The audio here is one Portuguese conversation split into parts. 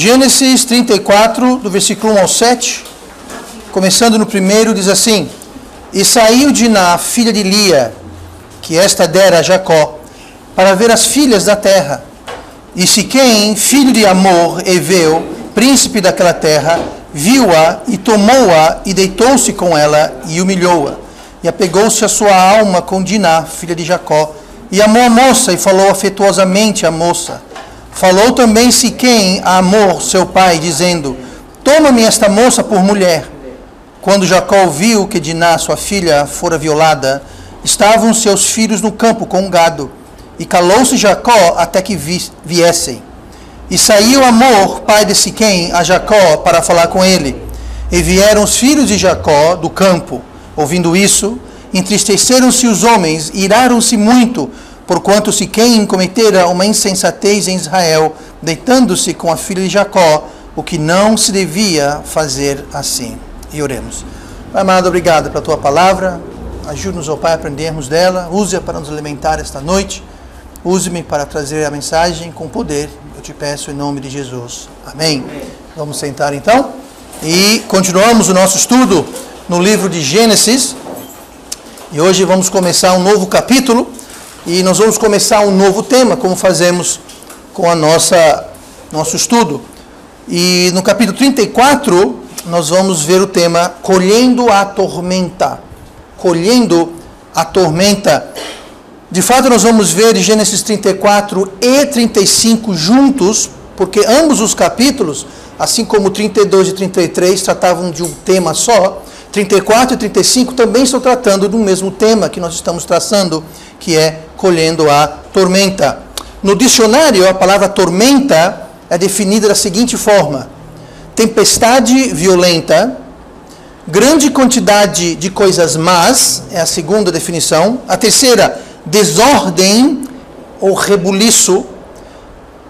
Gênesis 34, do versículo 1 ao 7, começando no primeiro, diz assim: E saiu Diná, filha de Lia, que esta dera a Jacó, para ver as filhas da terra. E Siquém, filho de Amor, Eveu, príncipe daquela terra, viu-a e tomou-a e deitou-se com ela e humilhou-a. E apegou-se a sua alma com Diná, filha de Jacó, e amou a moça e falou afetuosamente à moça. Falou também Siquém a Amor, seu pai, dizendo: Toma-me esta moça por mulher. Quando Jacó viu que Diná, sua filha, fora violada, estavam seus filhos no campo com o gado. E calou-se Jacó até que viessem. E saiu Amor, pai de Siquém, a Jacó para falar com ele. E vieram os filhos de Jacó do campo. Ouvindo isso, entristeceram-se os homens e iraram-se muito, porquanto Siquém cometera uma insensatez em Israel, deitando-se com a filha de Jacó, o que não se devia fazer assim. E oremos. Pai amado, obrigado pela tua palavra. Ajude-nos, ó Pai, a aprendermos dela. Use-a para nos alimentar esta noite. Use-me para trazer a mensagem com poder. Eu te peço em nome de Jesus. Amém. Vamos sentar então. E continuamos o nosso estudo no livro de Gênesis. E hoje vamos começar um novo capítulo. E nós vamos começar um novo tema, como fazemos com a nosso estudo. E no capítulo 34, nós vamos ver o tema Colhendo a Tormenta. Colhendo a Tormenta. De fato, nós vamos ver Gênesis 34 e 35 juntos, porque ambos os capítulos, assim como 32 e 33, tratavam de um tema só. 34 e 35 também estão tratando do mesmo tema que nós estamos traçando, que é colhendo a tormenta. No dicionário, a palavra tormenta é definida da seguinte forma: tempestade violenta, grande quantidade de coisas más, é a segunda definição. A terceira, desordem ou rebuliço,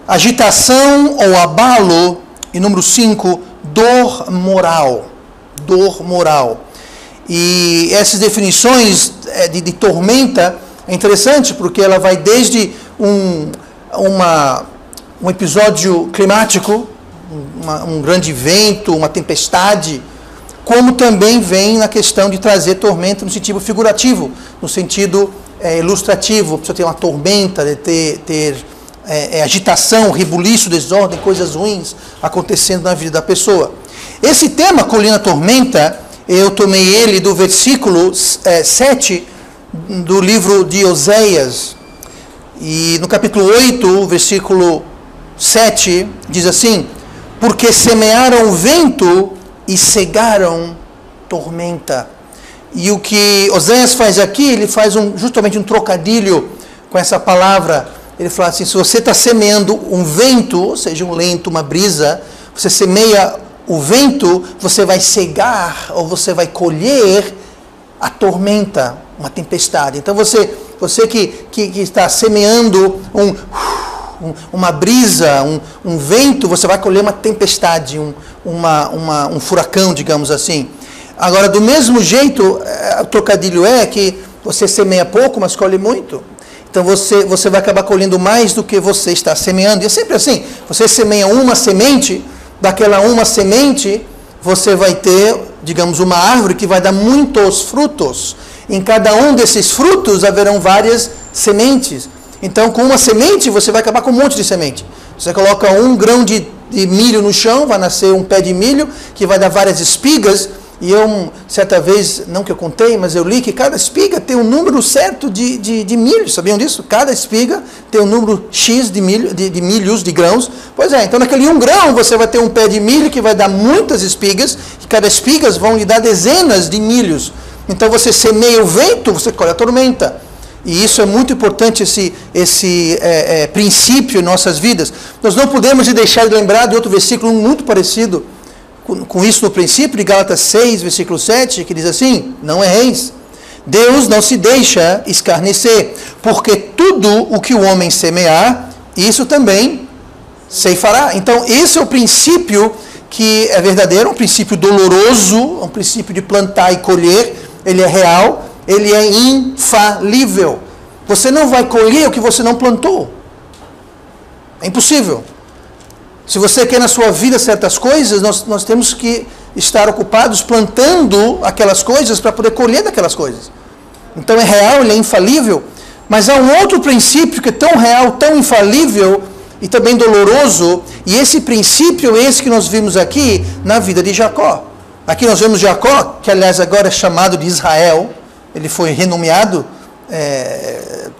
agitação ou abalo. E número 5, dor moral. Dor moral. E essas definições de tormenta é interessante porque ela vai desde um episódio climático, um grande vento, uma tempestade, como também vem na questão de trazer tormenta no sentido figurativo, no sentido ilustrativo. Precisa ter uma tormenta, de ter agitação, rebuliço, desordem, coisas ruins acontecendo na vida da pessoa. Esse tema, colhendo a tormenta, eu tomei ele do versículo 7 do livro de Oséias. E no capítulo 8, versículo 7, diz assim: Porque semearam vento e cegaram tormenta. E o que Oséias faz aqui, ele faz justamente um trocadilho com essa palavra. Ele fala assim: se você está semeando um vento, ou seja, um lento, uma brisa, você semeia o vento, você vai cegar ou você vai colher a tormenta, uma tempestade. Então você que está semeando uma brisa, um vento, você vai colher uma tempestade, um furacão, digamos assim. Agora, do mesmo jeito, o trocadilho é que você semeia pouco, mas colhe muito. Então você vai acabar colhendo mais do que você está semeando. E é sempre assim: você semeia uma semente, daquela uma semente você vai ter, digamos, uma árvore que vai dar muitos frutos. Em cada um desses frutos haverão várias sementes. Então, com uma semente, você vai acabar com um monte de semente. Você coloca um grão de milho no chão, vai nascer um pé de milho, que vai dar várias espigas. E eu, certa vez, não que eu contei, mas eu li que cada espiga tem um número certo de milhos. Sabiam disso? Cada espiga tem um número X de milhos, de grãos. Pois é, então naquele um grão você vai ter um pé de milho que vai dar muitas espigas, e cada espigas vão lhe dar dezenas de milhos. Então você semeia o vento, você colhe a tormenta. E isso é muito importante, esse princípio em nossas vidas. Nós não podemos deixar de lembrar de outro versículo muito parecido com isso no princípio, de Gálatas 6, versículo 7, que diz assim: Não erreis, Deus não se deixa escarnecer, porque tudo o que o homem semear, isso também ceifará. Então esse é o princípio que é verdadeiro, um princípio doloroso, um princípio de plantar e colher. Ele é real, ele é infalível. Você não vai colher o que você não plantou. É impossível. Se você quer na sua vida certas coisas, nós temos que estar ocupados plantando aquelas coisas para poder colher daquelas coisas. Então é real, ele é infalível, mas há um outro princípio que é tão real, tão infalível e também doloroso, e esse princípio é esse que nós vimos aqui na vida de Jacó. Aqui nós vemos Jacó, que aliás agora é chamado de Israel, ele foi renomeado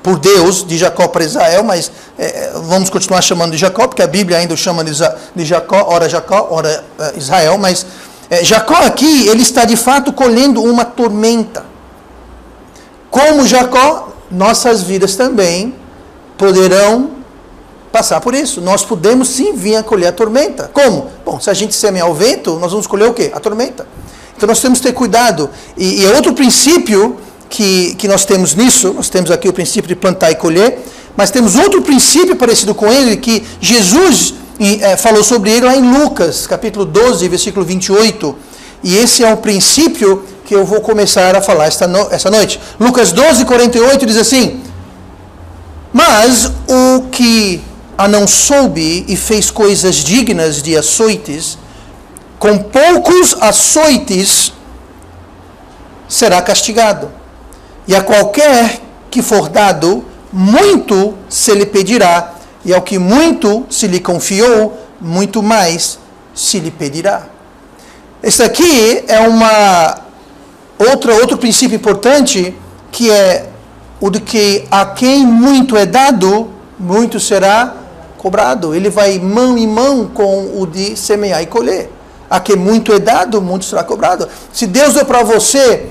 por Deus, de Jacó para Israel, mas vamos continuar chamando de Jacó, porque a Bíblia ainda o chama de Jacó, ora Israel, mas Jacó aqui, ele está de fato colhendo uma tormenta. Como Jacó, nossas vidas também poderão passar por isso. Nós podemos sim vir a colher a tormenta. Como? Bom, se a gente semear o vento, nós vamos colher o quê? A tormenta. Então nós temos que ter cuidado. E é outro princípio que nós temos nisso, nós temos aqui o princípio de plantar e colher, mas temos outro princípio parecido com ele, que Jesus falou sobre ele lá em Lucas, capítulo 12, versículo 28, e esse é um princípio que eu vou começar a falar essa noite. Lucas 12, 48 diz assim: mas o que a não soube e fez coisas dignas de açoites, com poucos açoites será castigado. E a qualquer que for dado, muito se lhe pedirá, e ao que muito se lhe confiou, muito mais se lhe pedirá. Esse aqui é outro princípio importante, que é o de que a quem muito é dado, muito será cobrado. Ele vai mão em mão com o de semear e colher. A quem muito é dado, muito será cobrado. Se Deus deu para você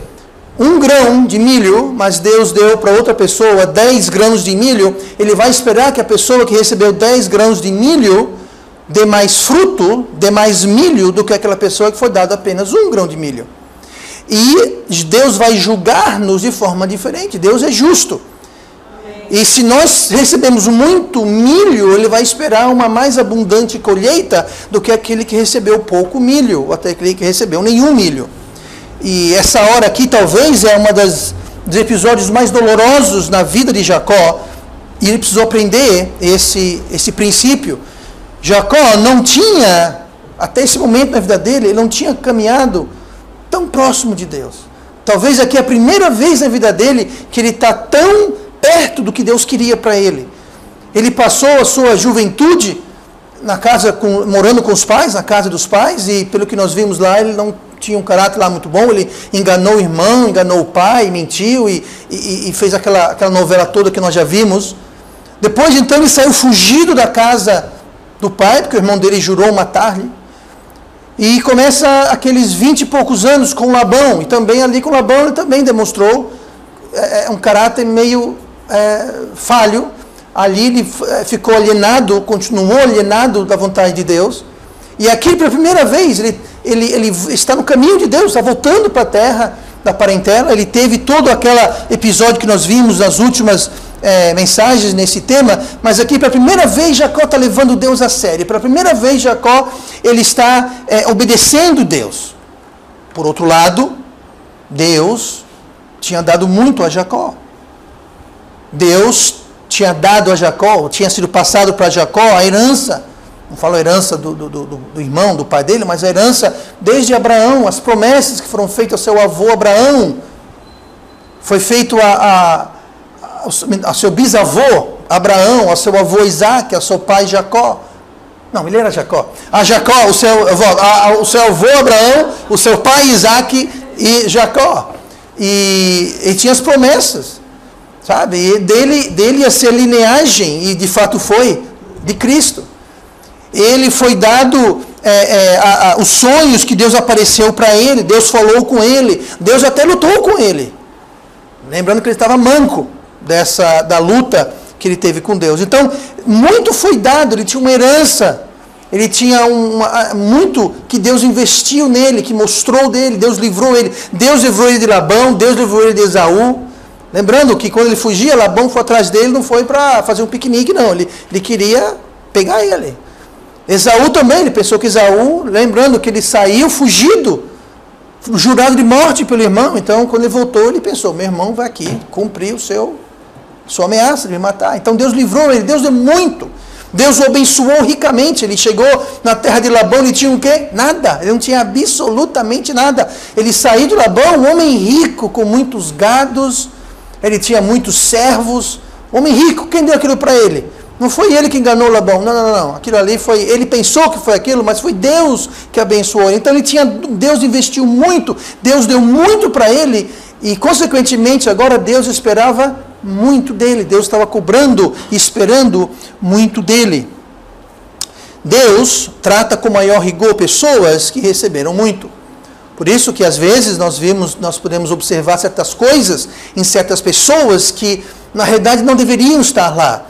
1 grão de milho, mas Deus deu para outra pessoa 10 grãos de milho, ele vai esperar que a pessoa que recebeu 10 grãos de milho dê mais fruto, dê mais milho do que aquela pessoa que foi dada apenas 1 grão de milho. E Deus vai julgar-nos de forma diferente. Deus é justo. E se nós recebemos muito milho, ele vai esperar uma mais abundante colheita do que aquele que recebeu pouco milho, ou até aquele que recebeu nenhum milho. E essa hora aqui talvez é uma dos episódios mais dolorosos na vida de Jacó, e ele precisou aprender esse princípio. Jacó não tinha, até esse momento na vida dele, ele não tinha caminhado tão próximo de Deus. Talvez aqui é a primeira vez na vida dele que ele está tão perto do que Deus queria para ele. Ele passou a sua juventude morando com os pais, na casa dos pais, e pelo que nós vimos lá, ele não tinha um caráter lá muito bom. Ele enganou o irmão, enganou o pai, mentiu e fez aquela novela toda que nós já vimos. Depois, então, ele saiu fugido da casa do pai, porque o irmão dele jurou matar-lhe. E começa aqueles 20 e poucos anos com Labão. E também ali com Labão ele também demonstrou um caráter meio falho. Ali ele ficou alienado, continuou alienado da vontade de Deus. E aqui, pela primeira vez, ele está no caminho de Deus, está voltando para a terra da parentela. Ele teve todo aquele episódio que nós vimos nas últimas mensagens nesse tema, mas aqui pela primeira vez Jacó está levando Deus a sério. Pela primeira vez Jacó ele está obedecendo Deus. Por outro lado, Deus tinha dado muito a Jacó. Deus tinha dado a Jacó, tinha sido passado para Jacó a herança. Não falo a herança do irmão, do pai dele, mas a herança desde Abraão, as promessas que foram feitas ao seu avô Abraão. Foi feito ao seu bisavô Abraão, ao seu avô Isaac, ao seu pai Jacó. Não, ele era Jacó. A Jacó, o seu avô Abraão, o seu pai Isaac e Jacó. E tinha as promessas, sabe? E dele ia ser a lineagem, e de fato foi, de Cristo. Ele foi dado os sonhos que Deus apareceu para ele, Deus falou com ele, Deus até lutou com ele. Lembrando que ele estava manco da luta que ele teve com Deus. Então, muito foi dado, ele tinha uma herança, ele tinha muito que Deus investiu nele, que mostrou dele, Deus livrou ele de Labão, Deus livrou ele de Esaú. Lembrando que quando ele fugia, Labão foi atrás dele, não foi para fazer um piquenique, não, ele queria pegar ele. Esaú também, ele pensou que Esaú, lembrando que ele saiu fugido, jurado de morte pelo irmão. Então, quando ele voltou, ele pensou, meu irmão vai aqui cumprir sua ameaça de me matar. Então, Deus livrou ele, Deus deu muito. Deus o abençoou ricamente. Ele chegou na terra de Labão, ele tinha o quê? Nada. Ele não tinha absolutamente nada. Ele saiu de Labão, um homem rico, com muitos gados. Ele tinha muitos servos. Homem rico, quem deu aquilo para ele? Não foi ele que enganou Labão. Não. Aquilo ali foi... Ele pensou que foi aquilo, mas foi Deus que abençoou. Então Deus investiu muito. Deus deu muito para ele. E, consequentemente, agora Deus esperava muito dele. Deus estava cobrando e esperando muito dele. Deus trata com maior rigor pessoas que receberam muito. Por isso que, às vezes, nós podemos observar certas coisas em certas pessoas que, na realidade, não deveriam estar lá,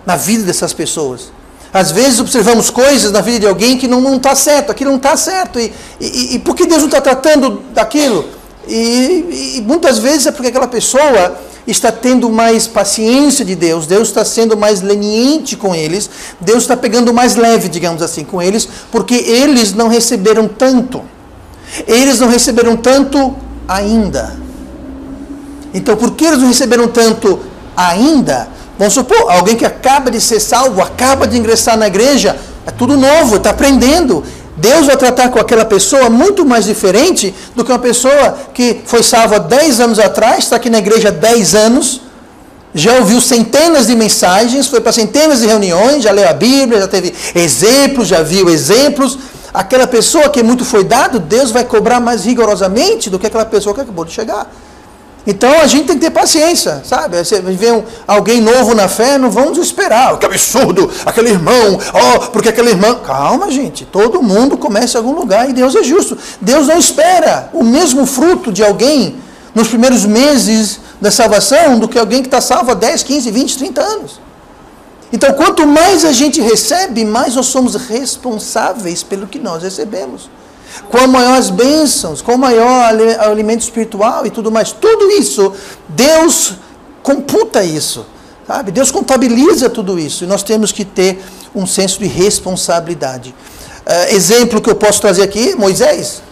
na vida dessas pessoas. Às vezes observamos coisas na vida de alguém que não está certo, aquilo não está certo. E por que Deus não está tratando daquilo? E muitas vezes é porque aquela pessoa está tendo mais paciência de Deus, Deus está sendo mais leniente com eles, Deus está pegando mais leve, digamos assim, com eles, porque eles não receberam tanto. Eles não receberam tanto ainda. Então, por que eles não receberam tanto ainda? Vamos supor, alguém que acaba de ser salvo, acaba de ingressar na igreja, é tudo novo, está aprendendo. Deus vai tratar com aquela pessoa muito mais diferente do que uma pessoa que foi salva há 10 anos atrás, está aqui na igreja há 10 anos, já ouviu centenas de mensagens, foi para centenas de reuniões, já leu a Bíblia, já teve exemplos, já viu exemplos. Aquela pessoa que muito foi dado, Deus vai cobrar mais rigorosamente do que aquela pessoa que acabou de chegar. Então a gente tem que ter paciência, sabe? Você vê alguém novo na fé, não vamos esperar. Que absurdo, aquele irmão, porque aquele irmão... Calma, gente, todo mundo começa em algum lugar e Deus é justo. Deus não espera o mesmo fruto de alguém nos primeiros meses da salvação do que alguém que está salvo há 10, 15, 20, 30 anos. Então, quanto mais a gente recebe, mais nós somos responsáveis pelo que nós recebemos. Quanto maior as bênçãos, quanto maior o alimento espiritual e tudo mais, tudo isso, Deus computa isso, sabe? Deus contabiliza tudo isso, e nós temos que ter um senso de responsabilidade. Exemplo que eu posso trazer aqui, Moisés.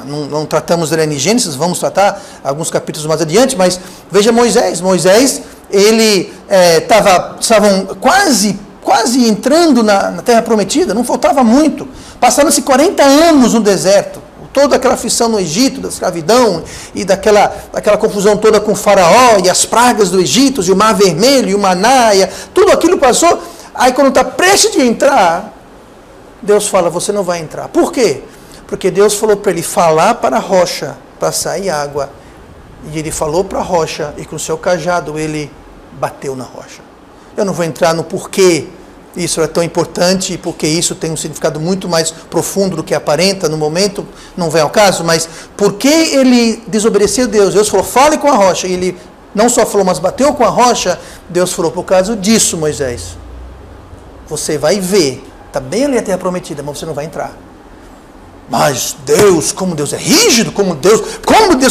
Não tratamos dele em Gênesis, vamos tratar alguns capítulos mais adiante, mas veja Moisés. Moisés, ele estavam quase entrando na Terra Prometida, não faltava muito. Passaram-se 40 anos no deserto, toda aquela aflição no Egito, da escravidão, e daquela confusão toda com o faraó, e as pragas do Egito, e o Mar Vermelho, e o maná, tudo aquilo passou. Aí quando está prestes de entrar, Deus fala, você não vai entrar. Por quê? Porque Deus falou para ele falar para a rocha, para sair água. E ele falou para a rocha, e com o seu cajado ele bateu na rocha. Eu não vou entrar no porquê isso é tão importante, porque isso tem um significado muito mais profundo do que aparenta no momento, não vem ao caso, mas porque ele desobedeceu a Deus? Deus falou, fale com a rocha, e ele não só falou, mas bateu com a rocha. Deus falou, por causa disso, Moisés, você vai ver, está bem ali a Terra Prometida, mas você não vai entrar. Mas Deus, como Deus é rígido, como Deus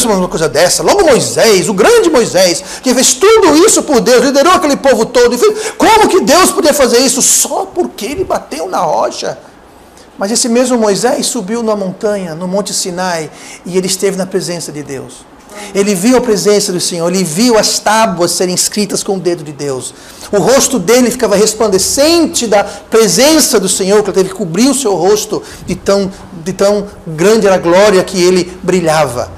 faz uma coisa dessa? Logo Moisés, o grande Moisés, que fez tudo isso por Deus, liderou aquele povo todo, e fez, como que Deus podia fazer isso? Só porque ele bateu na rocha. Mas esse mesmo Moisés subiu na montanha, no Monte Sinai, e ele esteve na presença de Deus. Ele viu a presença do Senhor, ele viu as tábuas serem escritas com o dedo de Deus. O rosto dele ficava resplandecente da presença do Senhor, que ele teve que cobrir o seu rosto, de tão grande era a glória que ele brilhava.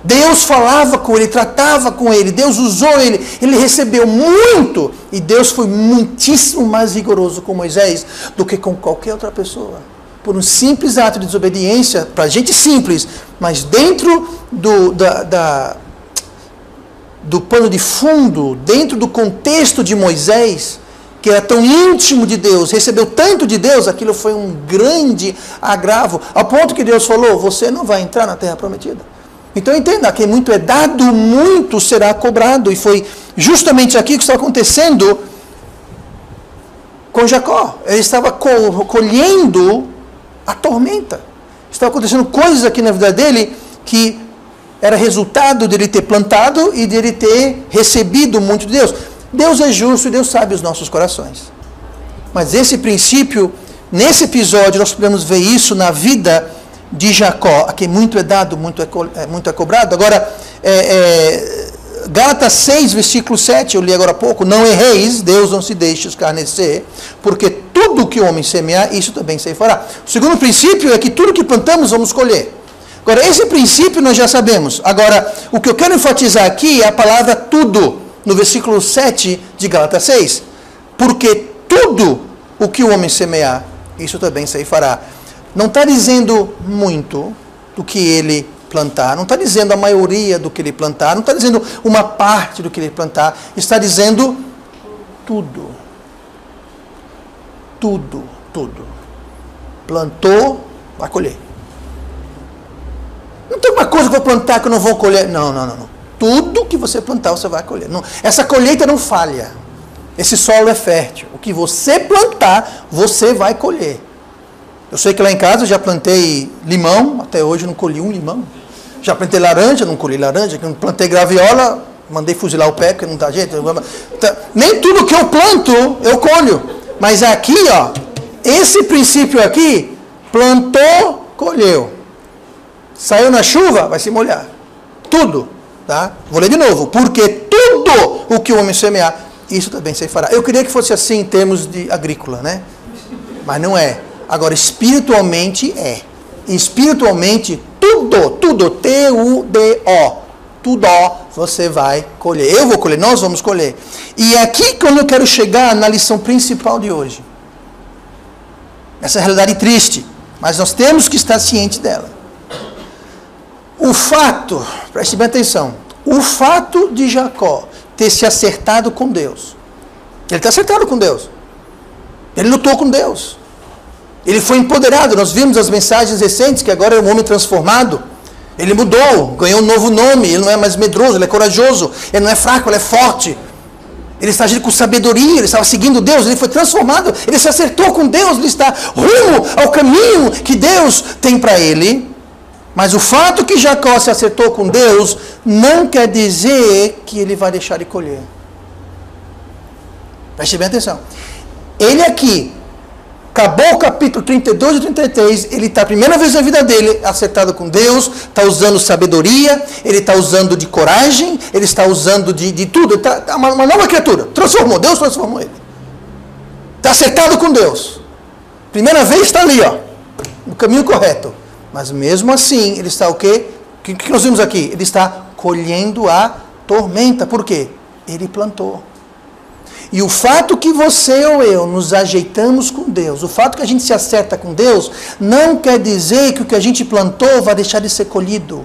Deus falava com ele, tratava com ele, Deus usou ele, ele recebeu muito, e Deus foi muitíssimo mais rigoroso com Moisés do que com qualquer outra pessoa. Por um simples ato de desobediência, para gente simples, mas dentro do pano de fundo, dentro do contexto de Moisés, que era tão íntimo de Deus, recebeu tanto de Deus, aquilo foi um grande agravo, ao ponto que Deus falou, você não vai entrar na Terra Prometida. Então entenda, que muito é dado, muito será cobrado, e foi justamente aqui que está acontecendo com Jacó. Ele estava colhendo a tormenta. Estava acontecendo coisas aqui na vida dele que era resultado dele ter plantado e dele ter recebido muito de Deus. Deus é justo e Deus sabe os nossos corações. Mas esse princípio, nesse episódio, nós podemos ver isso na vida de Jacó. A quem muito é dado, muito é cobrado. Agora, Gálatas 6, versículo 7, eu li agora há pouco, não erreis, Deus não se deixe escarnecer, porque tudo que o homem semear, isso também se fará. O segundo princípio é que tudo que plantamos vamos colher. Agora, esse princípio nós já sabemos. Agora, o que eu quero enfatizar aqui é a palavra tudo, no versículo 7 de Gálatas 6. Porque tudo o que o homem semear, isso também se fará. Não está dizendo muito do que ele plantar, não está dizendo a maioria do que ele plantar, não está dizendo uma parte do que ele plantar, está dizendo tudo. Tudo, tudo. Plantou, vai colher. Não tem uma coisa que eu vou plantar que eu não vou colher. Não. Tudo que você plantar, você vai colher. Não, essa colheita não falha. Esse solo é fértil. O que você plantar, você vai colher. Eu sei que lá em casa eu já plantei limão, até hoje eu não colhi um limão. Já plantei laranja, não colhi laranja. Plantei graviola, mandei fuzilar o pé, porque não dá jeito. Nem tudo que eu planto, eu colho. Mas aqui, ó, esse princípio aqui, plantou, colheu. Saiu na chuva, vai se molhar. Tudo, tá? Vou ler de novo. Porque tudo o que o homem semear, isso também se fará. Eu queria que fosse assim em termos de agrícola, né? Mas não é. Agora, espiritualmente é. Espiritualmente, tudo, T-U-D-O, tudo você vai colher. Eu vou colher, nós vamos colher. E é aqui que eu quero chegar na lição principal de hoje. Essa realidade triste, mas nós temos que estar cientes dela. O fato, preste bem atenção, o fato de Jacó ter se acertado com Deus, ele está acertado com Deus, ele lutou com Deus, ele foi empoderado. Nós vimos as mensagens recentes que agora é um homem transformado, ele mudou, ganhou um novo nome, ele não é mais medroso, ele é corajoso, ele não é fraco, ele é forte, ele está agindo com sabedoria, ele estava seguindo Deus, ele foi transformado, ele se acertou com Deus, ele está rumo ao caminho que Deus tem para ele. Mas o fato que Jacó se acertou com Deus não quer dizer que ele vai deixar de colher. Preste bem atenção. Ele aqui, acabou o capítulo 32 e 33, ele está a primeira vez na vida dele acertado com Deus, está usando sabedoria, ele está usando de coragem, ele está usando de tudo, ele está uma nova criatura, transformou, Deus transformou ele. Está acertado com Deus. Primeira vez está ali, ó, no caminho correto. Mas mesmo assim, ele está o quê? O que nós vimos aqui? Ele está colhendo a tormenta. Por quê? Ele plantou. E o fato que você ou eu nos ajeitamos com Deus, o fato que a gente se acerta com Deus, não quer dizer que o que a gente plantou vai deixar de ser colhido.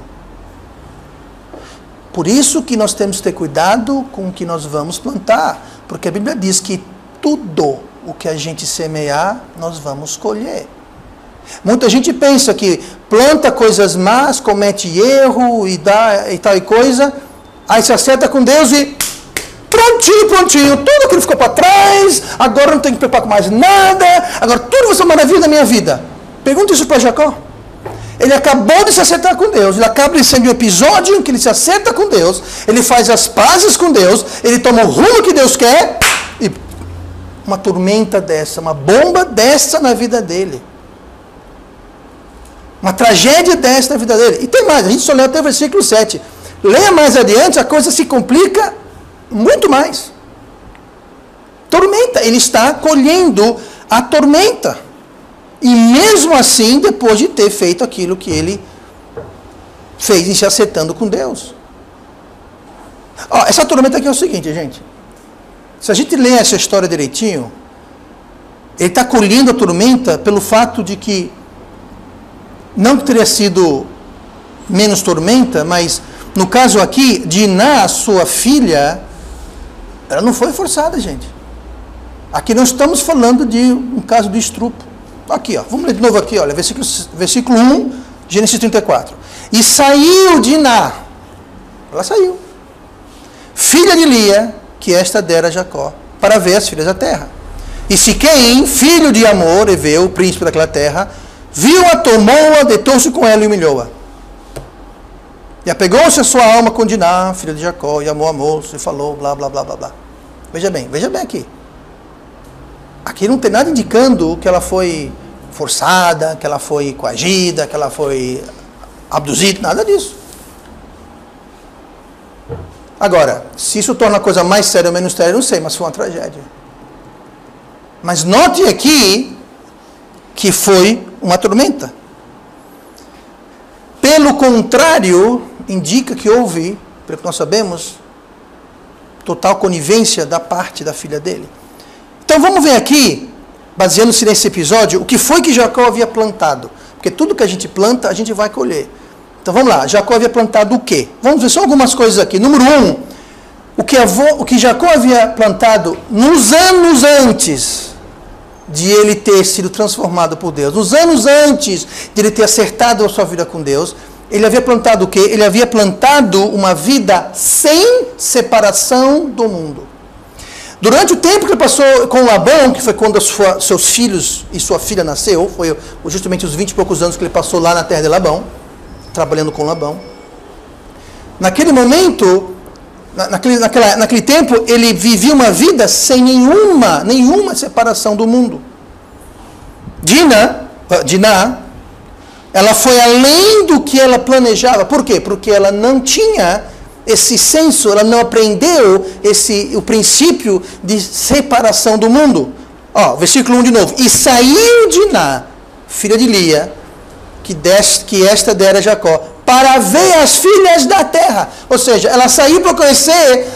Por isso que nós temos que ter cuidado com o que nós vamos plantar. Porque a Bíblia diz que tudo o que a gente semear, nós vamos colher. Muita gente pensa que planta coisas más, comete erro e tal e coisa, aí se acerta com Deus e prontinho, tudo aquilo ficou para trás, agora não tem que preocupar com mais nada, agora tudo vai ser uma maravilha na minha vida. Pergunta isso para Jacó. Ele acabou de se acertar com Deus, ele acaba de ser um episódio em que ele se acerta com Deus, ele faz as pazes com Deus, ele toma o rumo que Deus quer, e uma tormenta dessa, uma bomba dessa na vida dele. Uma tragédia dessa na vida dele. E tem mais, a gente só lê até o versículo 7. Leia mais adiante, a coisa se complica muito mais. Tormenta, ele está colhendo a tormenta. E mesmo assim, depois de ter feito aquilo que ele fez em se acertando com Deus. Ó, essa tormenta aqui é o seguinte, gente. Se a gente lê essa história direitinho, ele está colhendo a tormenta pelo fato de que não teria sido menos tormenta, mas no caso aqui, Diná, sua filha, ela não foi forçada, gente. Aqui não estamos falando de um caso do estupro. Aqui, ó, vamos ler de novo aqui, olha, versículo 1, Gênesis 34. E saiu Diná, ela saiu, filha de Lia, que esta dera a Jacó, para ver as filhas da terra. E Siquém, filho de Amor, Eveu, príncipe daquela terra, viu-a, tomou-a, deitou-se com ela e humilhou-a. E apegou-se a sua alma com Diná, filha de Jacó, e amou a moça, e falou, blá, blá, blá, blá, blá. Veja bem aqui. Aqui não tem nada indicando que ela foi forçada, que ela foi coagida, que ela foi abduzida, nada disso. Agora, se isso torna a coisa mais séria ou menos séria, eu não sei, mas foi uma tragédia. Mas note aqui que foi uma tormenta. Pelo contrário, indica que houve, pelo que nós sabemos, total conivência da parte da filha dele. Então vamos ver aqui, baseando-se nesse episódio, o que foi que Jacó havia plantado. Porque tudo que a gente planta, a gente vai colher. Então vamos lá, Jacó havia plantado o quê? Vamos ver só algumas coisas aqui. Número 1, o que Jacó havia plantado nos anos antes de ele ter sido transformado por Deus, nos anos antes de ele ter acertado a sua vida com Deus, ele havia plantado o quê? Ele havia plantado uma vida sem separação do mundo. Durante o tempo que ele passou com Labão, que foi quando seus filhos e sua filha nasceu, foi justamente os 20 e poucos anos que ele passou lá na terra de Labão, trabalhando com Labão. Naquele momento, naquele tempo, ele vivia uma vida sem nenhuma separação do mundo. Diná, ela foi além do que ela planejava. Por quê? Porque ela não tinha esse senso, ela não aprendeu o princípio de separação do mundo. Versículo 1 de novo. E saiu Diná, filha de Lia, que esta dera a Jacó, para ver as filhas da terra. Ou seja, ela saiu para conhecer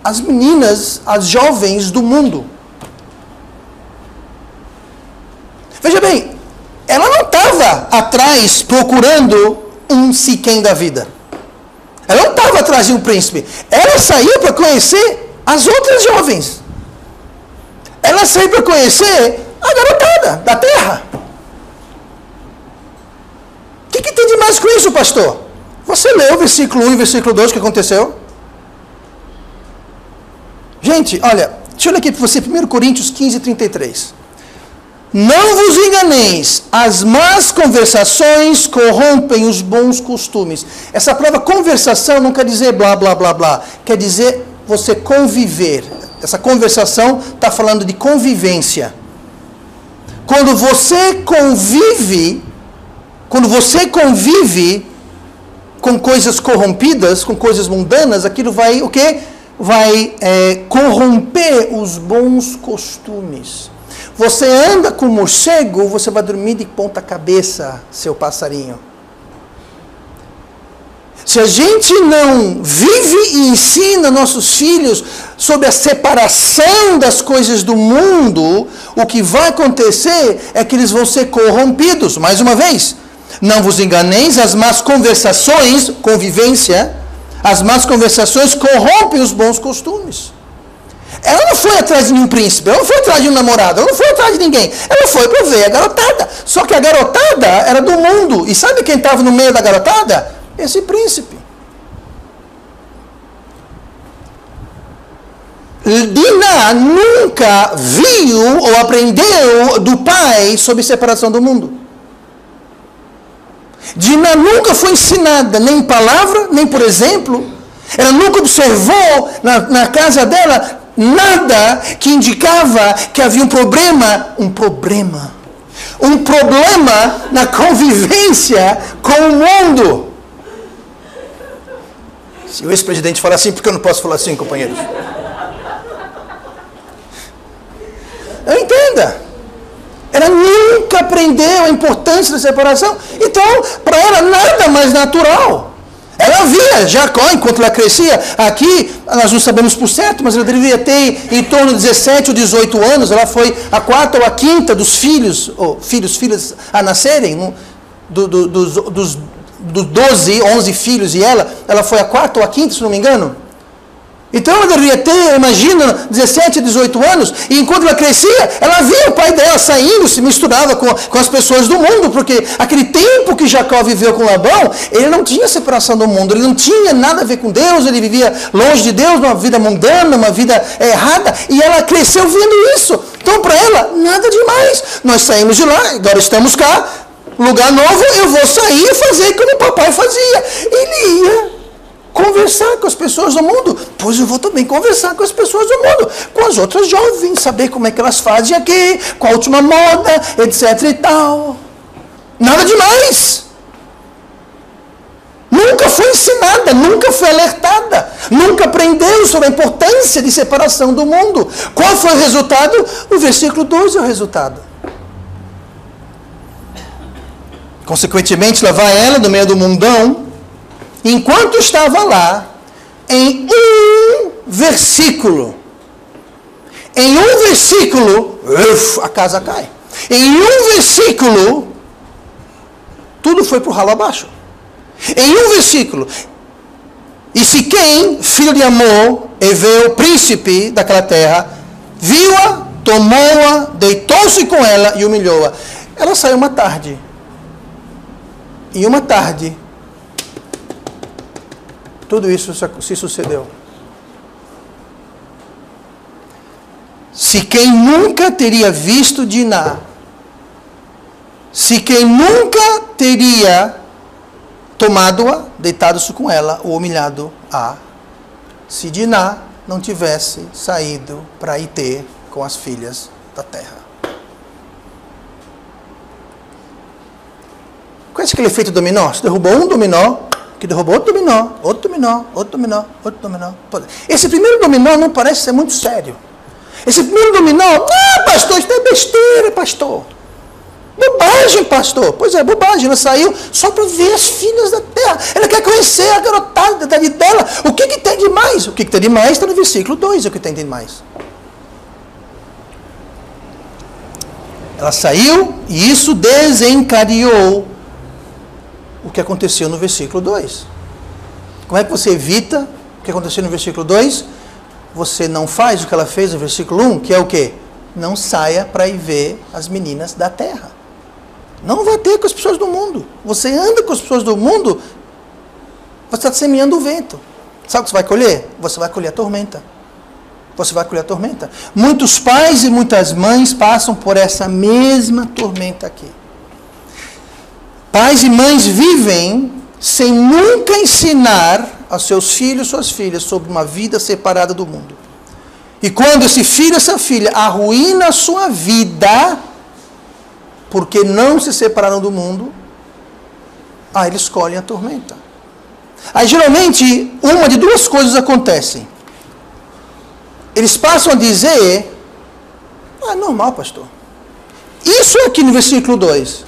as meninas, as jovens do mundo. Veja bem, ela não estava atrás procurando um Siquém da vida. Ela não estava atrás de um príncipe. Ela saiu para conhecer as outras jovens. Ela saiu para conhecer a garotada da terra. O que tem de mais com isso, pastor? Você leu o versículo 1 e versículo 2, o que aconteceu? Gente, olha, deixa eu ler aqui para você, 1 Coríntios 15, 33. Não vos enganeis, as más conversações corrompem os bons costumes. Essa palavra conversação não quer dizer blá, blá, blá, blá. Quer dizer você conviver. Essa conversação está falando de convivência. Quando você convive com coisas corrompidas, com coisas mundanas, aquilo vai o quê? Vai corromper os bons costumes. Você anda com morcego, você vai dormir de ponta cabeça, seu passarinho. Se a gente não vive e ensina nossos filhos sobre a separação das coisas do mundo, o que vai acontecer é que eles vão ser corrompidos. Mais uma vez, não vos enganeis, as más conversações, convivência, as más conversações corrompem os bons costumes. Ela não foi atrás de nenhum príncipe, ela não foi atrás de um namorado, ela não foi atrás de ninguém. Ela foi para ver a garotada. Só que a garotada era do mundo. E sabe quem estava no meio da garotada? Esse príncipe. Diná nunca viu ou aprendeu do pai sobre separação do mundo. Diná nunca foi ensinada, nem em palavra, nem por exemplo. Ela nunca observou na casa dela nada que indicava que havia um problema na convivência com o mundo. Se o ex-presidente fala assim, por que eu não posso falar assim, companheiros? Entenda. Ela nunca aprendeu a importância da separação. Então, para ela, nada mais natural. Ela via Jacó, enquanto ela crescia, aqui, nós não sabemos por certo, mas ela devia ter em torno de 17 ou 18 anos, ela foi a quarta ou a quinta dos filhos filhas a nascerem, dos 12, 11 filhos, e ela foi a quarta ou a quinta, se não me engano. Então ela deveria ter, imagina, 17, 18 anos, e enquanto ela crescia, ela via o pai dela saindo, se misturava com as pessoas do mundo, porque aquele tempo que Jacó viveu com Labão, ele não tinha separação do mundo, ele não tinha nada a ver com Deus, ele vivia longe de Deus, uma vida mundana, uma vida errada, e ela cresceu vendo isso. Então para ela, nada demais. Nós saímos de lá, agora estamos cá, lugar novo, eu vou sair e fazer como o papai fazia. Ele ia conversar com as pessoas do mundo, pois eu vou também conversar com as pessoas do mundo, com as outras jovens, saber como é que elas fazem aqui, com a última moda, etc e tal. Nada demais. Nunca foi ensinada, nunca foi alertada. nada. Nunca aprendeu sobre a importância de separação do mundo. Qual foi o resultado? O versículo 12 é o resultado. Consequentemente, lá vai ela no meio do mundão. Enquanto estava lá, em um versículo, a casa cai. Em um versículo, tudo foi para o ralo abaixo. Em um versículo. E Siquém, filho de Amor, Eveu, príncipe daquela terra, viu-a, tomou-a, deitou-se com ela e humilhou-a. Ela saiu uma tarde. E uma tarde, tudo isso se sucedeu. Siquém nunca teria visto Diná. Siquém nunca teria tomado-a, deitado-se com ela, ou humilhado-a, se Diná não tivesse saído para ir ter com as filhas da terra. Conhece aquele efeito dominó? Você derrubou um dominó, que derrubou outro dominó, outro dominó, outro dominó, outro dominó. Esse primeiro dominó não parece ser muito sério. Esse primeiro dominó, pastor, isso é besteira, pastor. Bobagem, pastor. Pois é, bobagem. Ela saiu só para ver as filhas da terra. Ela quer conhecer a garotada dela. O que tem de mais? O que tem de mais está no versículo 2, o que tem de mais. Ela saiu e isso desencadeou o que aconteceu no versículo 2. Como é que você evita o que aconteceu no versículo 2? Você não faz o que ela fez no versículo 1, que é o quê? Não saia para ir ver as meninas da terra. Não vai ter com as pessoas do mundo. Você anda com as pessoas do mundo, você está semeando o vento. Sabe o que você vai colher? Você vai colher a tormenta. Você vai colher a tormenta. Muitos pais e muitas mães passam por essa mesma tormenta aqui. Pais e mães vivem sem nunca ensinar aos seus filhos e suas filhas sobre uma vida separada do mundo. E quando esse filho, essa filha arruína a sua vida, porque não se separaram do mundo, aí eles escolhem a tormenta. Aí geralmente, uma de duas coisas acontecem. Eles passam a dizer, é normal, pastor. Isso aqui no versículo 2.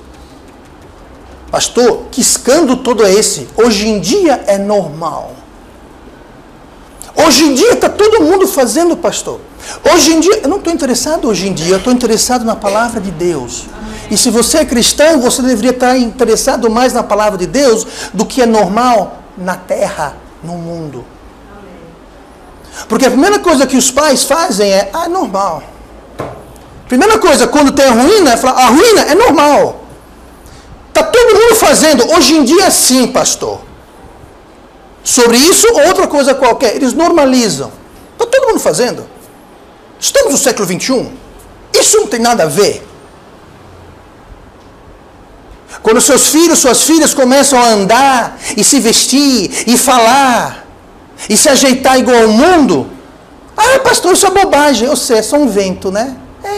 Pastor, que escândalo todo é esse? Hoje em dia é normal. Hoje em dia está todo mundo fazendo, pastor. Hoje em dia, eu não estou interessado hoje em dia, eu estou interessado na palavra de Deus. E se você é cristão, você deveria estar interessado mais na palavra de Deus do que é normal na terra, no mundo. Porque a primeira coisa que os pais fazem é, normal. Primeira coisa, quando tem a ruína, é falar, a ruína é normal. Está todo mundo fazendo, hoje em dia sim, pastor. Sobre isso ou outra coisa qualquer, eles normalizam. Está todo mundo fazendo. Estamos no século XXI. Isso não tem nada a ver. Quando seus filhos, suas filhas começam a andar e se vestir e falar e se ajeitar igual ao mundo, pastor, isso é bobagem. Eu sei, é só um vento, né?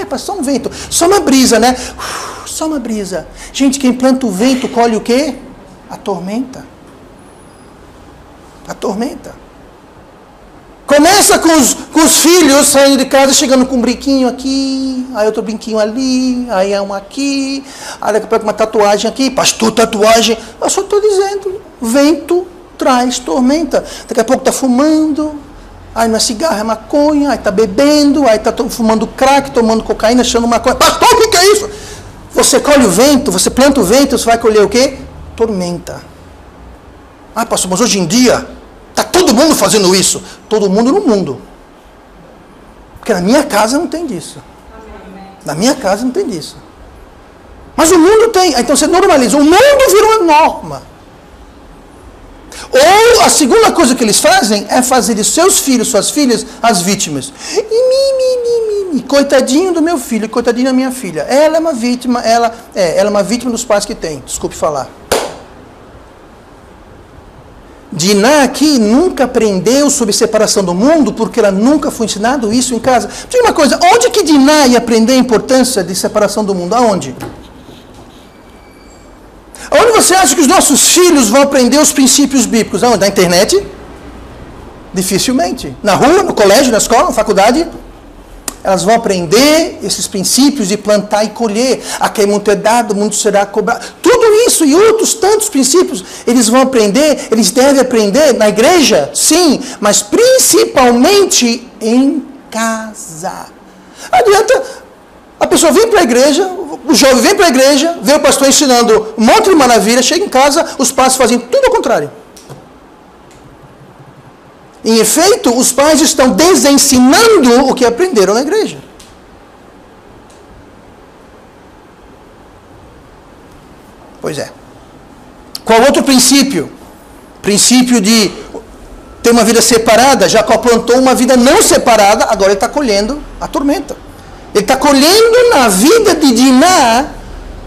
Pastor, só um vento. Só uma brisa, né? Só uma brisa. Gente, quem planta o vento colhe o quê? A tormenta. A tormenta. Começa com os filhos saindo de casa, chegando com um brinquinho aqui, aí outro brinquinho ali, aí é um aqui, aí daqui a pouco uma tatuagem aqui, pastor, tatuagem. Eu só estou dizendo, vento traz tormenta. Daqui a pouco está fumando, aí não é cigarro, é maconha, aí está bebendo, aí está fumando crack, tomando cocaína, achando maconha. Pastor, o que é isso? Você colhe o vento, você planta o vento, você vai colher o quê? Tormenta. Pastor, mas hoje em dia está todo mundo fazendo isso. Todo mundo no mundo. Porque na minha casa não tem disso. Na minha casa não tem disso. Mas o mundo tem. Então você normaliza. O mundo virou uma norma. Ou a segunda coisa que eles fazem é fazer de seus filhos, suas filhas, as vítimas. Coitadinho do meu filho, coitadinho da minha filha. Ela é uma vítima, ela é uma vítima dos pais que tem. Desculpe falar. Diná aqui nunca aprendeu sobre separação do mundo, porque ela nunca foi ensinado isso em casa. Diga uma coisa, onde que Diná ia aprender a importância de separação do mundo? Aonde? Onde você acha que os nossos filhos vão aprender os princípios bíblicos? Aonde? Na internet? Dificilmente. Na rua, no colégio, na escola, na faculdade, elas vão aprender esses princípios de plantar e colher. A quem muito é dado, muito será cobrado. Tudo isso e outros tantos princípios, eles vão aprender, eles devem aprender na igreja, sim, mas principalmente em casa. Adianta, a pessoa vem para a igreja, o jovem vem para a igreja, vê o pastor ensinando um monte de maravilha, chega em casa, os pais fazem tudo ao contrário. Em efeito, os pais estão desensinando o que aprenderam na igreja. Pois é. Qual outro princípio? Princípio de ter uma vida separada. Jacó plantou uma vida não separada, agora ele está colhendo a tormenta. Ele está colhendo na vida de Diná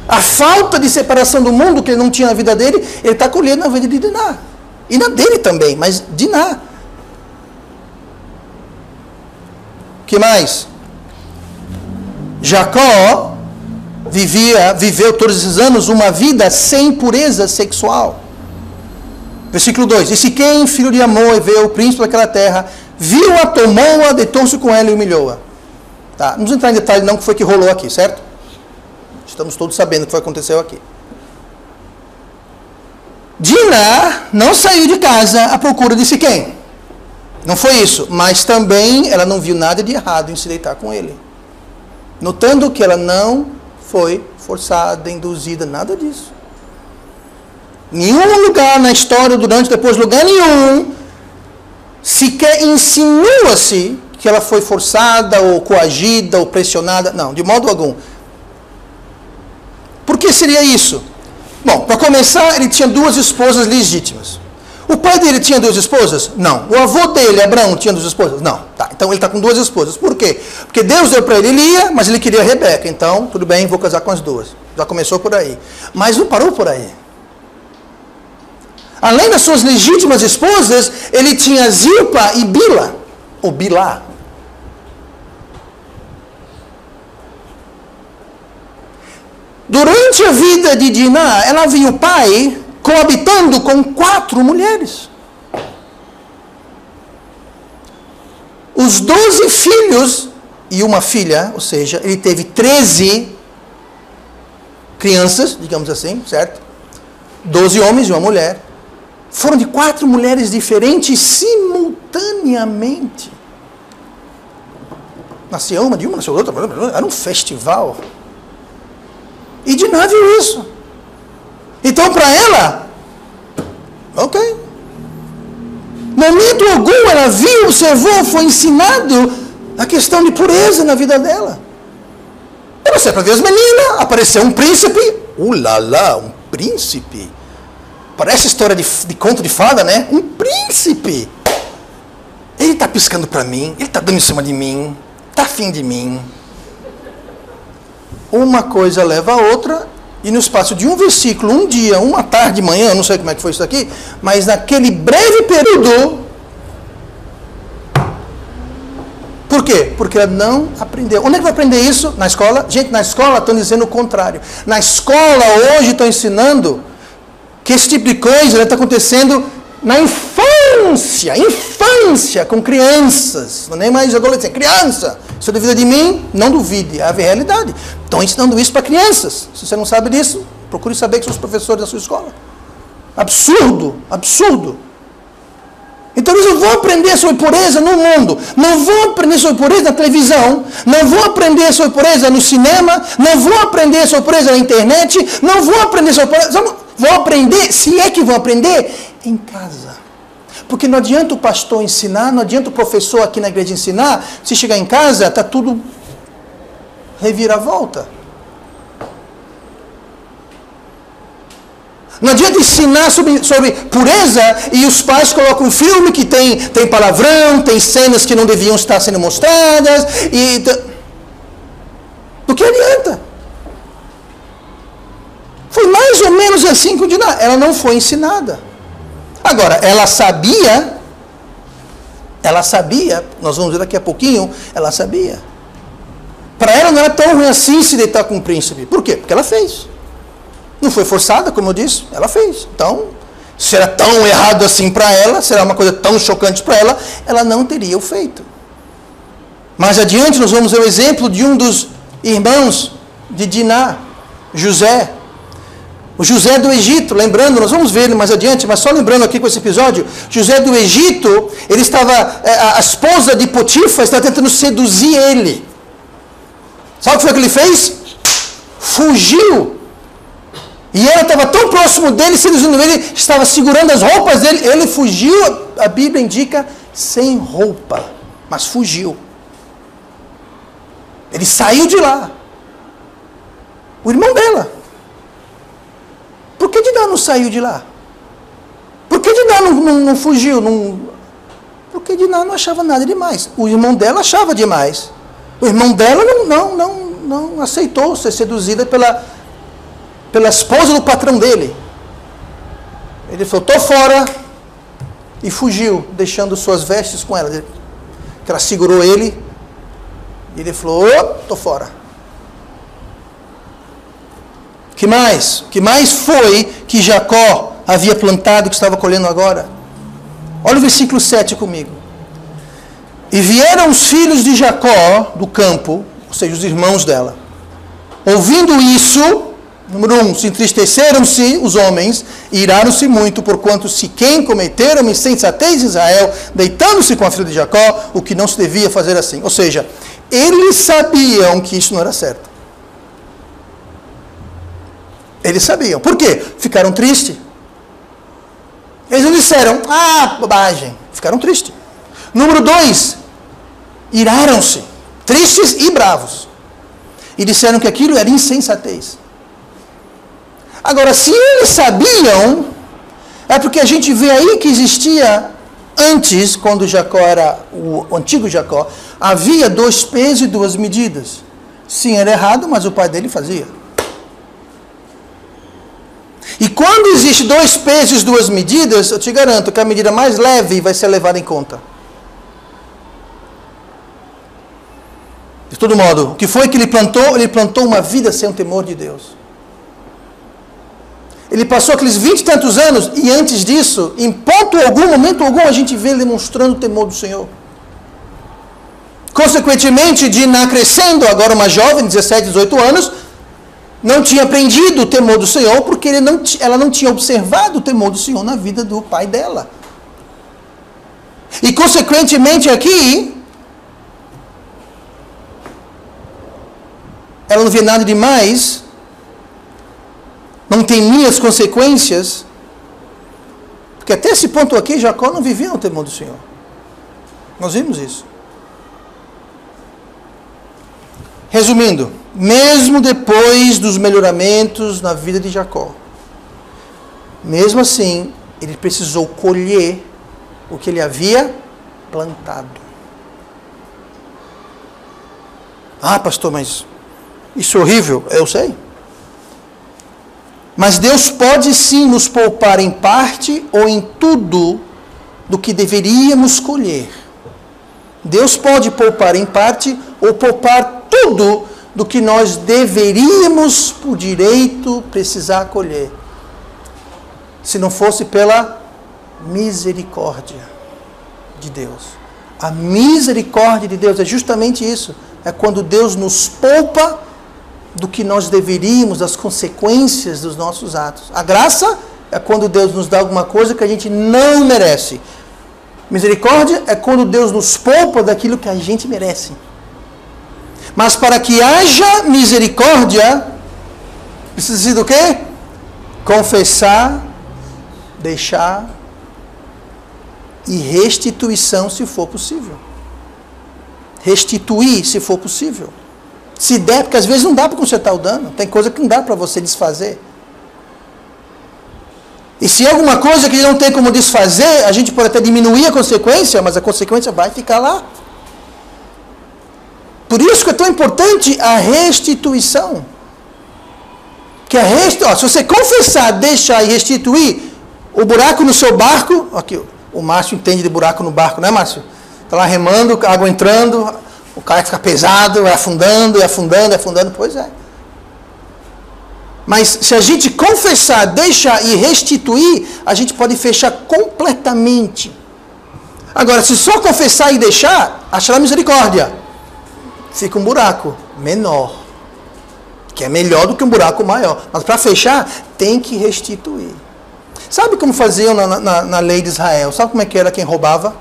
a falta de separação do mundo que ele não tinha na vida dele, ele está colhendo na vida de Diná. E na dele também, mas Diná. O que mais? Jacó viveu todos esses anos uma vida sem pureza sexual. Versículo 2. E Siquém, filho de Amor, veio o príncipe daquela terra, viu-a, tomou-a, deitou-se com ela e humilhou-a. Tá? Não vamos entrar em detalhe não, que foi que rolou aqui, certo? Estamos todos sabendo o que aconteceu aqui. Diná não saiu de casa à procura de Siquém. Não foi isso, mas também ela não viu nada de errado em se deitar com ele. Notando que ela não foi forçada, induzida, nada disso. Nenhum lugar na história, durante, depois, lugar nenhum, sequer insinua-se que ela foi forçada, ou coagida, ou pressionada. Não, de modo algum. Por que seria isso? Bom, para começar, ele tinha 2 esposas legítimas. O pai dele tinha 2 esposas? Não. O avô dele, Abraão, tinha 2 esposas? Não. Tá, então ele está com 2 esposas. Por quê? Porque Deus deu para ele Lia, mas ele queria Rebeca. Então, tudo bem, vou casar com as 2. Já começou por aí. Mas não parou por aí. Além das suas legítimas esposas, ele tinha Zilpa e Bila, ou Bilá. Durante a vida de Diná, ela viu o pai coabitando com 4 mulheres. Os 12 filhos e uma filha, ou seja, ele teve 13 crianças, digamos assim, certo? 12 homens e uma mulher. Foram de 4 mulheres diferentes simultaneamente. Nascia uma de uma, nasceu outra. Era um festival. E Diná viu isso. Então, para ela, ok. Momento algum ela viu, observou, foi ensinado a questão de pureza na vida dela. Ela saiu para ver as meninas, apareceu um príncipe. Ulala, um príncipe. Parece história de conto de fada, né? Um príncipe. Ele está piscando para mim, ele está dando em cima de mim, está afim de mim. Uma coisa leva a outra, e no espaço de um versículo, um dia, uma tarde, manhã, não sei como é que foi isso aqui, mas naquele breve período. Por quê? Porque ela não aprendeu. Onde é que vai aprender isso? Na escola? Gente, na escola estão dizendo o contrário. Na escola hoje estão ensinando que esse tipo de coisa está acontecendo na infância, com crianças, não é nem mais adolescente, criança. Se duvida de mim, não duvide, é a realidade. Estão ensinando isso para crianças. Se você não sabe disso, procure saber que são os professores da sua escola. Absurdo, absurdo. Então eles não vão aprender sobre pureza no mundo, não vão aprender sobre pureza na televisão, não vão aprender sobre pureza no cinema, não vão aprender sobre pureza na internet, não vão aprender sobre pureza, vão aprender, se é que vão aprender, em casa. Porque não adianta o pastor ensinar, não adianta o professor aqui na igreja ensinar, se chegar em casa, está tudo reviravolta. Não adianta ensinar sobre pureza e os pais colocam um filme que tem palavrão, tem cenas que não deviam estar sendo mostradas. Do que adianta? Foi mais ou menos assim com Diná. Ela não foi ensinada. Agora, ela sabia, nós vamos ver daqui a pouquinho, ela sabia. Para ela não era tão ruim assim se deitar com um príncipe. Por quê? Porque ela fez. Não foi forçada, como eu disse, ela fez. Então, se era tão errado assim para ela, se era uma coisa tão chocante para ela, ela não teria o feito. Mais adiante nós vamos ver o exemplo de um dos irmãos de Diná, José. O José do Egito, lembrando, nós vamos ver ele mais adiante, mas só lembrando aqui com esse episódio, José do Egito, ele estava, a esposa de Potifar estava tentando seduzir ele. Sabe o que foi que ele fez? Fugiu. E ela estava tão próximo dele, seduzindo ele, estava segurando as roupas dele, ele fugiu, a Bíblia indica, sem roupa, mas fugiu. Ele saiu de lá. O irmão dela. Por que Diná não saiu de lá? Por que Diná não fugiu? Porque Diná não achava nada demais. O irmão dela achava demais. O irmão dela não aceitou ser seduzida pela esposa do patrão dele. Ele falou, estou fora, e fugiu, deixando suas vestes com ela. Que ela segurou ele, e ele falou, estou fora. O que mais? O que mais foi que Jacó havia plantado, que estava colhendo agora? Olha o versículo 7 comigo. E vieram os filhos de Jacó do campo, ou seja, os irmãos dela. Ouvindo isso, número 1, se entristeceram-se os homens e iraram-se muito, porquanto Siquém cometeram insensatez em Israel, deitando-se com a filha de Jacó, o que não se devia fazer assim. Ou seja, eles sabiam que isso não era certo. Eles sabiam. Por quê? Ficaram tristes. Eles não disseram, bobagem. Ficaram tristes. Número 2, iraram-se. Tristes e bravos. E disseram que aquilo era insensatez. Agora, se eles sabiam, é porque a gente vê aí que existia, antes, quando Jacó era o antigo Jacó, havia 2 pesos e 2 medidas. Sim, era errado, mas o pai dele fazia. E quando existe 2 pesos e 2 medidas, eu te garanto que a medida mais leve vai ser levada em conta. De todo modo, o que foi que ele plantou? Ele plantou uma vida sem o temor de Deus. Ele passou aqueles 20 e tantos anos, e antes disso, em ponto algum, momento algum, a gente vê ele demonstrando o temor do Senhor. Consequentemente, Diná crescendo, agora uma jovem, 17, 18 anos, não tinha aprendido o temor do Senhor, porque ela não tinha observado o temor do Senhor na vida do pai dela. E consequentemente aqui, ela não via nada demais, não temia as consequências, porque até esse ponto aqui, Jacó não vivia no temor do Senhor. Nós vimos isso. Resumindo, mesmo depois dos melhoramentos na vida de Jacó, mesmo assim, ele precisou colher o que ele havia plantado. Pastor, mas isso é horrível. Eu sei. Mas Deus pode sim nos poupar em parte ou em tudo do que deveríamos colher. Deus pode poupar em parte ou poupar tudo do que nós deveríamos, por direito, precisar colher. Se não fosse pela misericórdia de Deus. A misericórdia de Deus é justamente isso. É quando Deus nos poupa do que nós deveríamos, das consequências dos nossos atos. A graça é quando Deus nos dá alguma coisa que a gente não merece. Misericórdia é quando Deus nos poupa daquilo que a gente merece. Mas para que haja misericórdia, precisa ser do quê? Confessar, deixar e restituição, se for possível. Restituir, se for possível. Se der, porque às vezes não dá para consertar o dano. Tem coisa que não dá para você desfazer. E se é alguma coisa que não tem como desfazer, a gente pode até diminuir a consequência, mas a consequência vai ficar lá. Por isso que é tão importante a restituição. Que se você confessar, deixar e restituir, o buraco no seu barco, aqui, o Márcio entende de buraco no barco, né, Márcio? Está lá remando, a água entrando, o cara fica pesado, vai afundando, e afundando, e afundando, pois é. Mas se a gente confessar, deixar e restituir, a gente pode fechar completamente. Agora, se só confessar e deixar, achará misericórdia. Fica um buraco menor, que é melhor do que um buraco maior. Mas para fechar, tem que restituir. Sabe como faziam na lei de Israel? Sabe como é que era quem roubava?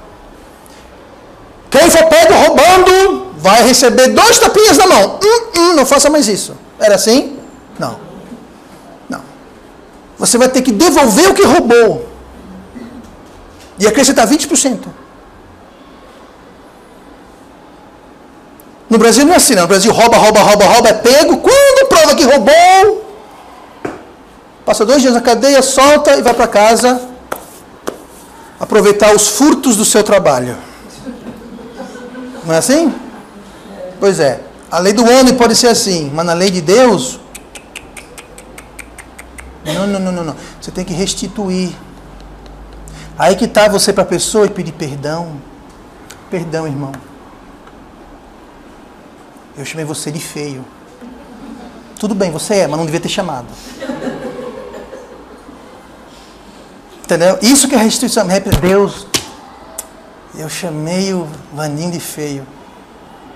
Quem for pego roubando, vai receber 2 tapinhas na mão. Não faça mais isso. Era assim? Não. Você vai ter que devolver o que roubou. E acrescentar 20%. No Brasil não é assim, não. No Brasil rouba, é pego. Quando prova que roubou, passa 2 dias na cadeia, solta e vai para casa aproveitar os furtos do seu trabalho. Não é assim? Pois é. A lei do homem pode ser assim, mas na lei de Deus... Não. Você tem que restituir. Aí que está você para a pessoa e pedir perdão. Perdão, irmão. Eu chamei você de feio. Tudo bem, você é, mas não devia ter chamado. Entendeu? Isso que é restituição. Deus, eu chamei o Vaninho de feio.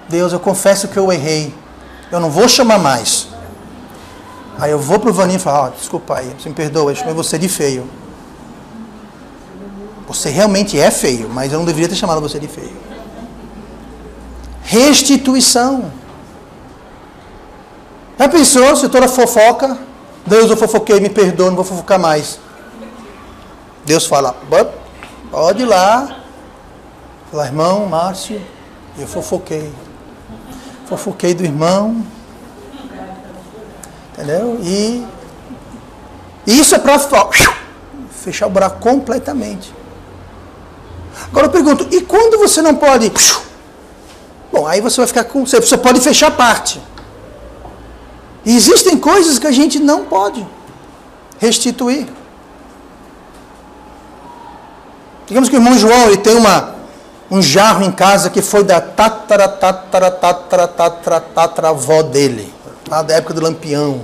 Deus, eu confesso que eu errei. Eu não vou chamar mais. Aí eu vou pro Vaninho e falo, desculpa aí, você me perdoa, eu chamei você de feio. Você realmente é feio, mas eu não deveria ter chamado você de feio. Restituição. Já pensou se toda fofoca, Deus, eu fofoquei, me perdoa, não vou fofocar mais. Deus fala, pode ir lá. Fala, irmão, Márcio, eu fofoquei. Fofoquei do irmão. Entendeu? E isso é para fechar o buraco completamente. Agora eu pergunto, e quando você não pode? Bom, aí você vai ficar com... Você pode fechar parte. E existem coisas que a gente não pode restituir. Digamos que o irmão João ele tem um jarro em casa que foi da tataravó dele. Lá da época do Lampião.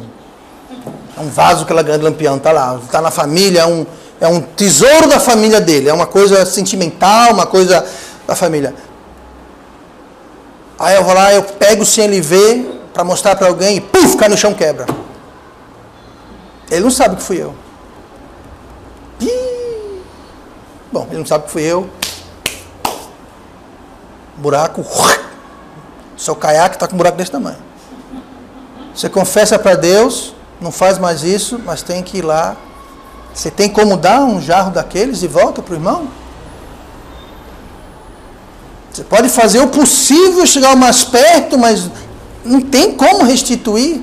É um vaso que ela ganhou do Lampião, está lá. Está na família, é um tesouro da família dele. É uma coisa sentimental, uma coisa da família. Aí eu vou lá, eu pego sem ele ver, para mostrar para alguém, e puf, cai no chão, quebra. Ele não sabe que fui eu. Bom, ele não sabe que fui eu. Buraco. Seu caiaque está com um buraco desse tamanho. Você confessa para Deus, não faz mais isso, mas tem que ir lá. Você tem como dar um jarro daqueles e volta para o irmão? Você pode fazer o possível, chegar o mais perto, mas não tem como restituir.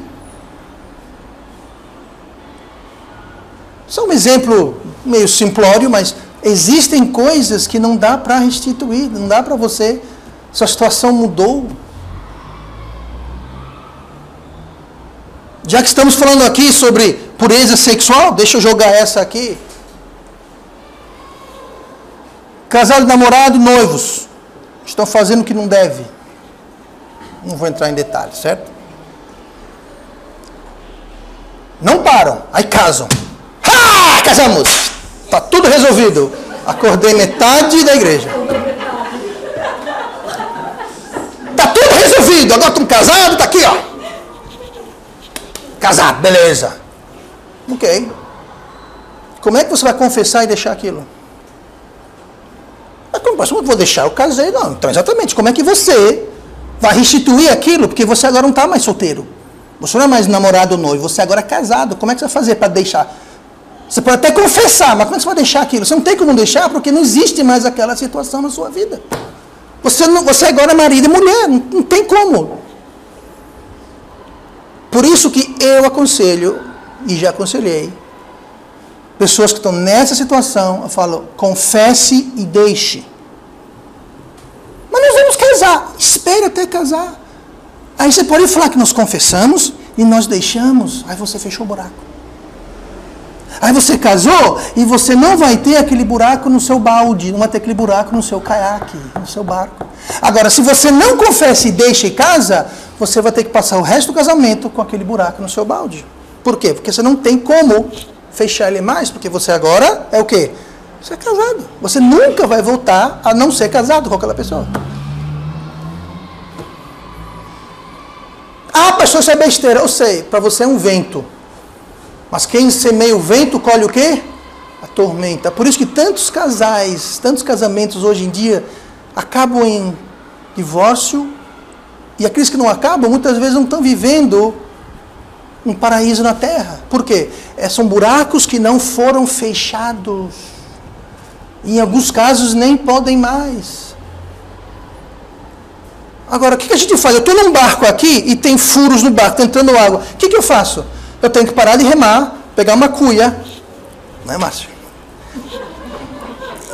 Isso é um exemplo meio simplório, mas existem coisas que não dá para restituir, não dá para você. Sua situação mudou. Já que estamos falando aqui sobre pureza sexual, deixa eu jogar essa aqui. Casal, namorado, noivos. Estão fazendo o que não deve. Não vou entrar em detalhes, certo? Não param, aí casam. Ah, casamos! Está tudo resolvido. Acordei metade da igreja. Está tudo resolvido. Agora estamos casados, está aqui, ó. Casado, beleza. Ok. Como é que você vai confessar e deixar aquilo? Como eu vou deixar? Eu casei, não. Então, exatamente. Como é que você vai restituir aquilo? Porque você agora não está mais solteiro. Você não é mais namorado ou noivo. Você agora é casado. Como é que você vai fazer para deixar? Você pode até confessar, mas como é que você vai deixar aquilo? Você não tem como deixar porque não existe mais aquela situação na sua vida. Você agora é marido e mulher. Não tem como. Por isso que eu aconselho, e já aconselhei, pessoas que estão nessa situação, eu falo, confesse e deixe. Mas nós vamos casar. Espere até casar. Aí você pode falar que nós confessamos e nós deixamos. Aí você fechou o buraco. Aí você casou e você não vai ter aquele buraco no seu balde, não vai ter aquele buraco no seu caiaque, no seu barco. Agora, se você não confessa e deixa e casa, você vai ter que passar o resto do casamento com aquele buraco no seu balde. Por quê? Porque você não tem como fechar ele mais, porque você agora é o quê? Você é casado. Você nunca vai voltar a não ser casado com aquela pessoa. Ah, pastor, isso é besteira. Eu sei, para você é um vento. Mas quem semeia o vento, colhe o quê? A tormenta. Por isso que tantos casais, tantos casamentos hoje em dia acabam em divórcio. E aqueles que não acabam, muitas vezes não estão vivendo um paraíso na terra. Por quê? São buracos que não foram fechados. Em alguns casos nem podem mais. Agora, o que a gente faz? Eu estou num barco aqui e tem furos no barco, está entrando água. O que eu faço? Eu tenho que parar de remar, pegar uma cuia, não é, Márcio?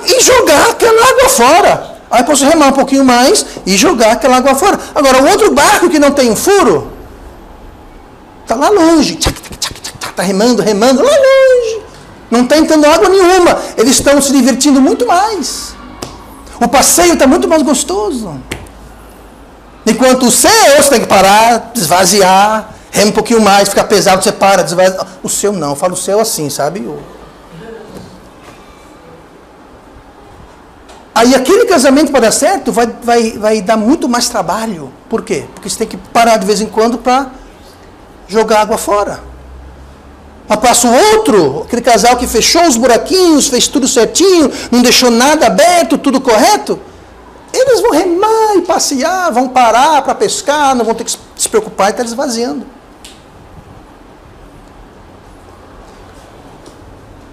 E jogar aquela água fora. Aí posso remar um pouquinho mais e jogar aquela água fora. Agora, o outro barco que não tem um furo, está lá longe. Está remando, lá longe. Não está entrando água nenhuma. Eles estão se divertindo muito mais. O passeio está muito mais gostoso. Enquanto o seu, você tem que parar, desvaziar, rema um pouquinho mais, fica pesado, você para, desvazia. O seu não, eu falo o seu assim, sabe? Aí aquele casamento para dar certo vai dar muito mais trabalho. Por quê? Porque você tem que parar de vez em quando para jogar água fora. Mas passa o outro, aquele casal que fechou os buraquinhos, fez tudo certinho, não deixou nada aberto, tudo correto. Eles vão remar e passear, vão parar para pescar, não vão ter que se preocupar e estar esvaziando.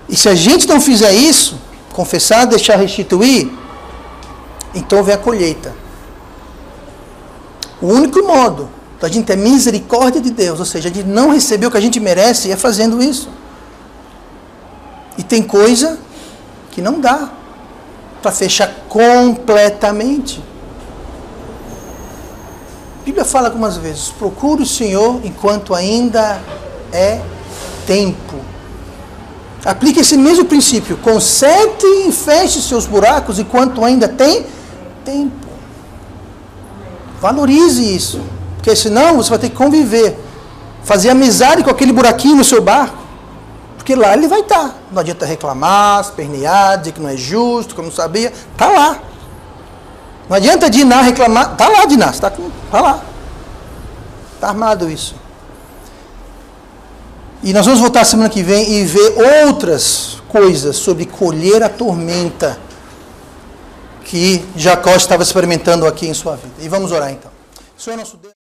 E se a gente não fizer isso, confessar, deixar restituir, então vem a colheita. O único modo da gente ter misericórdia de Deus, ou seja, de não receber o que a gente merece, é fazendo isso. E tem coisa que não dá para fechar completamente. A Bíblia fala algumas vezes: procure o Senhor enquanto ainda é tempo. Aplique esse mesmo princípio. Conserte e feche seus buracos enquanto ainda tem tempo. Valorize isso. Porque senão você vai ter que conviver. Fazer amizade com aquele buraquinho no seu barco. Porque lá ele vai estar. Não adianta reclamar, espernear, dizer que não é justo, que eu não sabia. Está lá. Não adianta Diná reclamar. Está lá, Diná. Está lá. Está armado isso. E nós vamos voltar semana que vem e ver outras coisas sobre colher a tormenta que Jacó estava experimentando aqui em sua vida. E vamos orar então. Senhor nosso Deus.